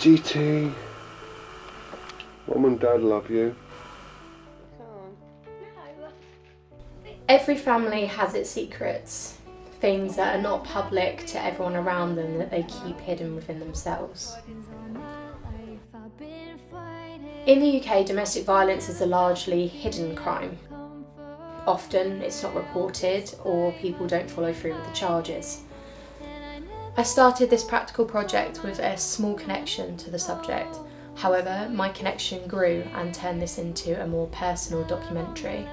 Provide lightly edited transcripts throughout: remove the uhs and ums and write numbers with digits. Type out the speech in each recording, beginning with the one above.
GT, Mum and Dad love you. Every family has its secrets, things that are not public to everyone around them that they keep hidden within themselves. In the UK, domestic violence is a largely hidden crime. Often it's not reported or people don't follow through with the charges. I started this practical project with a small connection to the subject. However, my connection grew and turned this into a more personal documentary.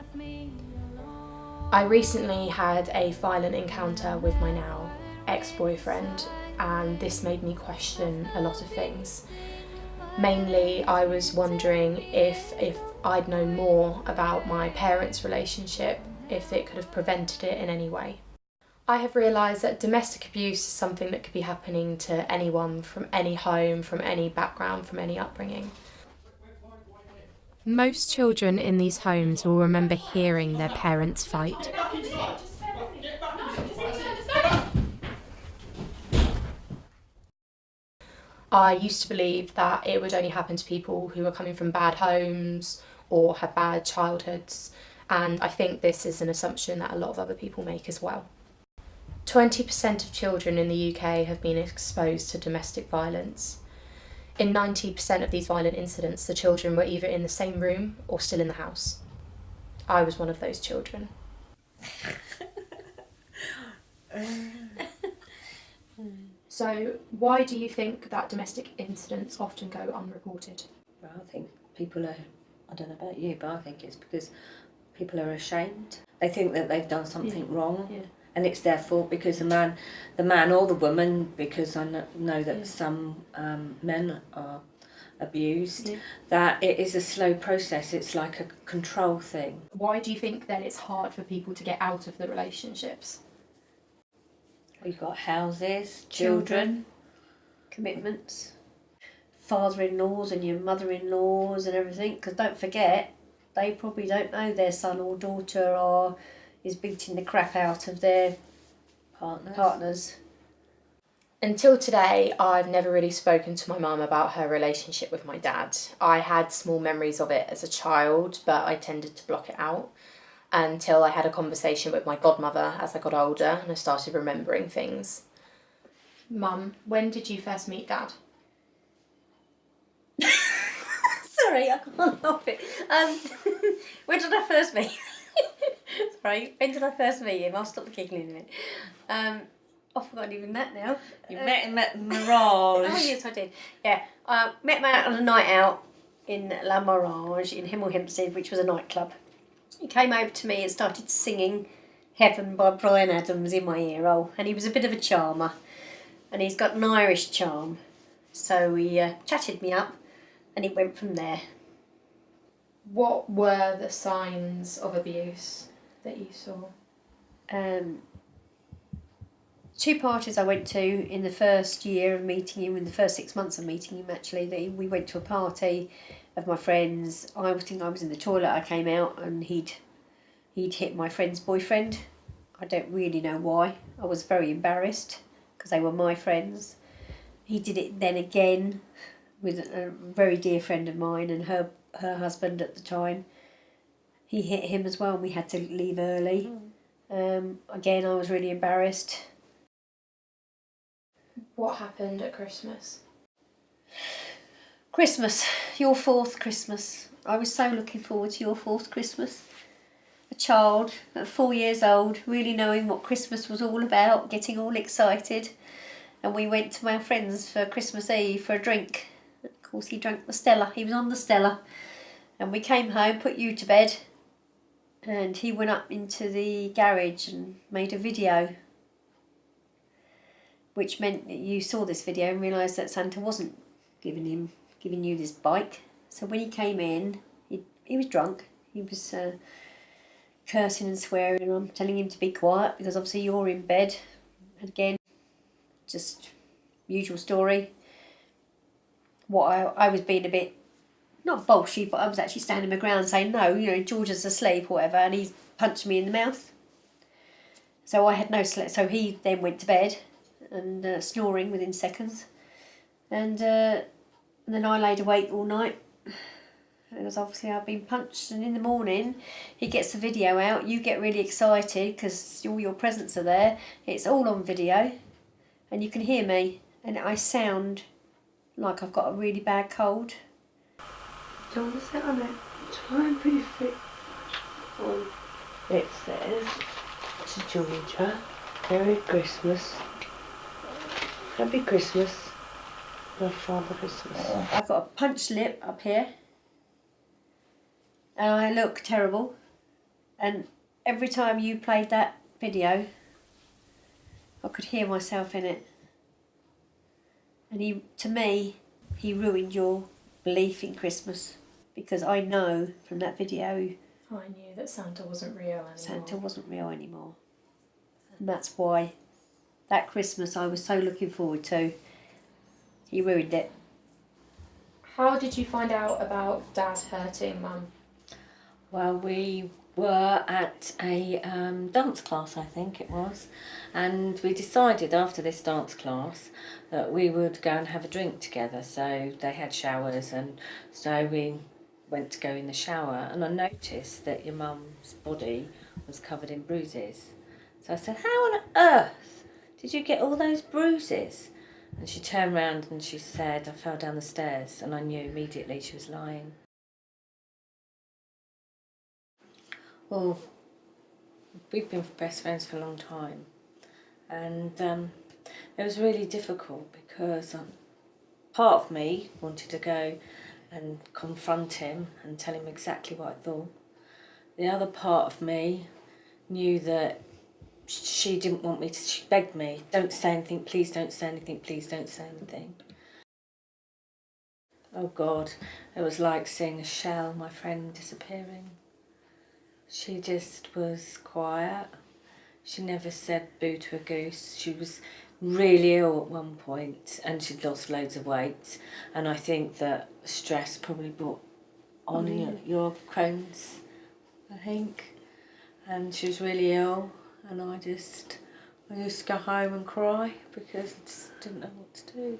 I recently had a violent encounter with my now ex-boyfriend, and this made me question a lot of things. Mainly, I was wondering if I'd known more about my parents' relationship, if it could have prevented it in any way. I have realised that domestic abuse is something that could be happening to anyone from any home, from any background, from any upbringing. Most children in these homes will remember hearing their parents fight. I used to believe that it would only happen to people who were coming from bad homes or had bad childhoods, and I think this is an assumption that a lot of other people make as well. 20% of children in the UK have been exposed to domestic violence. In 90% of these violent incidents, the children were either in the same room or still in the house. I was one of those children. So, why do you think that domestic incidents often go unreported? Well, I think people are, I don't know about you, but I think it's because people are ashamed. They think that they've done something wrong, and it's their fault because the man or the woman, because I know that some men are abused, that it is a slow process. It's like a control thing. Why do you think then it's hard for people to get out of the relationships? We've got houses, children, commitments, father-in-laws and your mother-in-laws and everything, because don't forget, they probably don't know their son or daughter or is beating the crap out of their partners. Until today, I've never really spoken to my mum about her relationship with my dad. I had small memories of it as a child, but I tended to block it out until I had a conversation with my godmother as I got older and I started remembering things. Mum, when did you first meet Dad? Sorry, I can't help it. When did I first meet? Sorry, when did I first meet him? I'll stop the giggling in a minute. I've forgotten even that now. You met him at Mirage. Oh yes, I did. Yeah, I met him out on a night out in La Mirage in Hemel Hempstead, which was a nightclub. He came over to me and started singing Heaven by Bryan Adams in my ear hole, and he was a bit of a charmer, and he's got an Irish charm. So he chatted me up, and it went from there. What were the signs of abuse that you saw? 2 parties I went to in the first year of meeting him, in the first 6 months of meeting him actually. We went to a party of my friends. I think I was in the toilet, I came out and he'd hit my friend's boyfriend. I don't really know why. I was very embarrassed because they were my friends. He did it then again with a very dear friend of mine and her husband at the time. He hit him as well and we had to leave early. Again, I was really embarrassed. What happened at Christmas? Christmas, your 4th Christmas. I was so looking forward to your 4th Christmas. A child at 4 years old, really knowing what Christmas was all about, getting all excited. And we went to my friends for Christmas Eve for a drink. Of course, he drank the Stella. He was on the Stella. And we came home, put you to bed, and he went up into the garage and made a video, which meant that you saw this video and realised that Santa wasn't giving you this bike. So when he came in, he was drunk. He was cursing and swearing, and I'm telling him to be quiet because obviously you're in bed. And again, just usual story. I was being a bit, not bolshy, but I was actually standing my ground saying, no, George is asleep or whatever, and he punched me in the mouth. So I had no sleep. So he then went to bed and snoring within seconds. And And then I laid awake all night. Because obviously I've been punched, and in the morning he gets the video out. You get really excited because all your presents are there. It's all on video and you can hear me, and I sound like I've got a really bad cold. Do you want to sit on it? Try and be fit. It says to Georgia, Merry Christmas. Happy Christmas. Love Father Christmas. I've got a punched lip up here. And I look terrible. And every time you played that video, I could hear myself in it. And to me, he ruined your belief in Christmas. Because I know from that video, I knew that Santa wasn't real anymore. Santa wasn't real anymore. And that's why that Christmas I was so looking forward to, he ruined it. How did you find out about Dad hurting Mum? Well, we were at a dance class, I think it was, and we decided after this dance class that we would go and have a drink together. So they had showers, and so we went to go in the shower, and I noticed that your mum's body was covered in bruises. So I said, how on earth did you get all those bruises? And she turned round and she said, I fell down the stairs, and I knew immediately she was lying. Well, we've been best friends for a long time, and it was really difficult because part of me wanted to go and confront him and tell him exactly what I thought. The other part of me knew that she didn't want me to, she begged me, don't say anything, please don't say anything, please don't say anything. Oh God, it was like seeing a shell, my friend, disappearing. She just was quiet. She never said boo to a goose. She was really ill at one point and she'd lost loads of weight. And I think that stress probably brought on your Crohn's, I think. And she was really ill, and I used to go home and cry because I just didn't know what to do.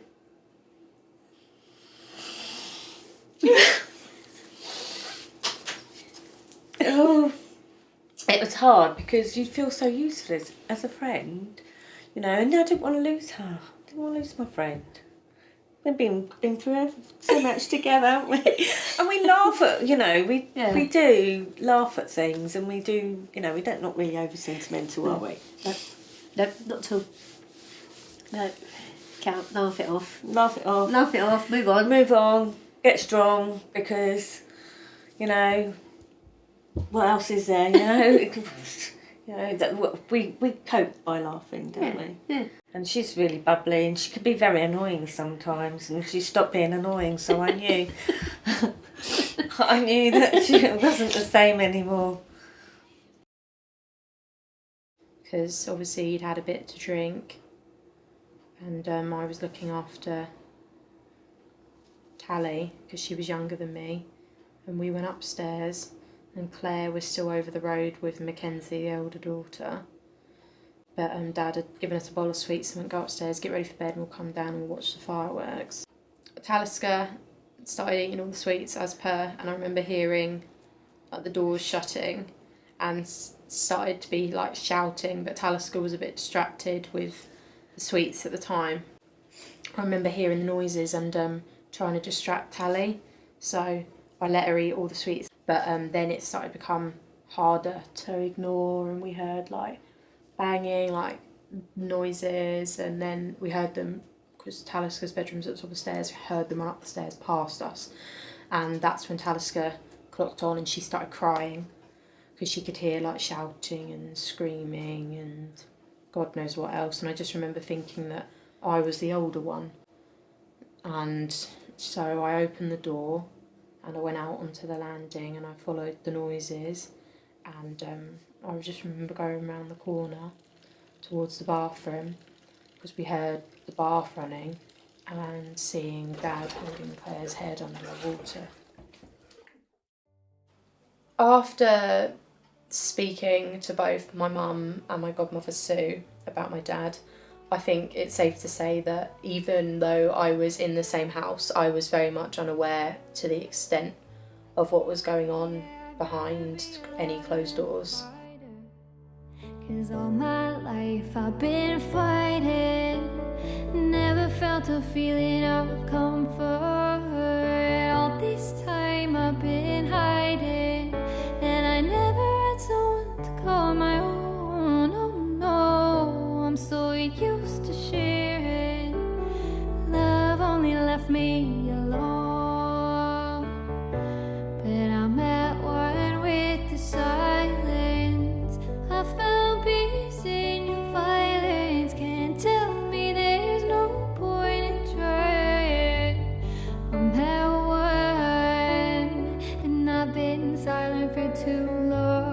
Oh, it was hard because you'd feel so useless as a friend, you know, and I didn't want to lose her. I didn't want to lose my friend. We've been through so much together, haven't we? And we laugh at, you know, we do laugh at things, and we do, you know, not really over sentimental, are we? No, not at all. No, can't laugh it off. Laugh it off. Laugh it off, move on. Move on, get strong, because, you know, what else is there, you know? You know, that we cope by laughing, don't we? Yeah. And she's really bubbly, and she could be very annoying sometimes, and she stopped being annoying, so I knew I knew that she wasn't the same anymore. Because obviously he'd had a bit to drink, and I was looking after Tally because she was younger than me, and we went upstairs, and Claire was still over the road with Mackenzie, the elder daughter. But Dad had given us a bowl of sweets and went, go upstairs, get ready for bed, and we'll come down and we'll watch the fireworks. Talisker started eating all the sweets as per, and I remember hearing like the doors shutting and started to be like shouting, but Talisker was a bit distracted with the sweets at the time. I remember hearing the noises and trying to distract Tally, so I let her eat all the sweets. But then it started to become harder to ignore, and we heard like banging, like noises, and then we heard them because Talisker's bedroom's at the top of the stairs. Heard them run up the stairs past us, and that's when Talisker clocked on and she started crying because she could hear like shouting and screaming and God knows what else. And I just remember thinking that I was the older one, and so I opened the door and I went out onto the landing and I followed the noises, and I just remember going around the corner towards the bathroom because we heard the bath running and seeing Dad holding Claire's head under the water. After speaking to both my mum and my godmother Sue about my dad, I think it's safe to say that even though I was in the same house, I was very much unaware to the extent of what was going on behind any closed doors. 'Cause all my life I've been fighting, never felt a feeling of comfort. All this time I've been hiding, and I never had someone to call my own. Oh no, I'm so used to sharing. Love only left me alone, but I'm at one with the silence. I found peace in your violence. Can't tell me there's no point in trying. I'm at one, and I've been silent for too long.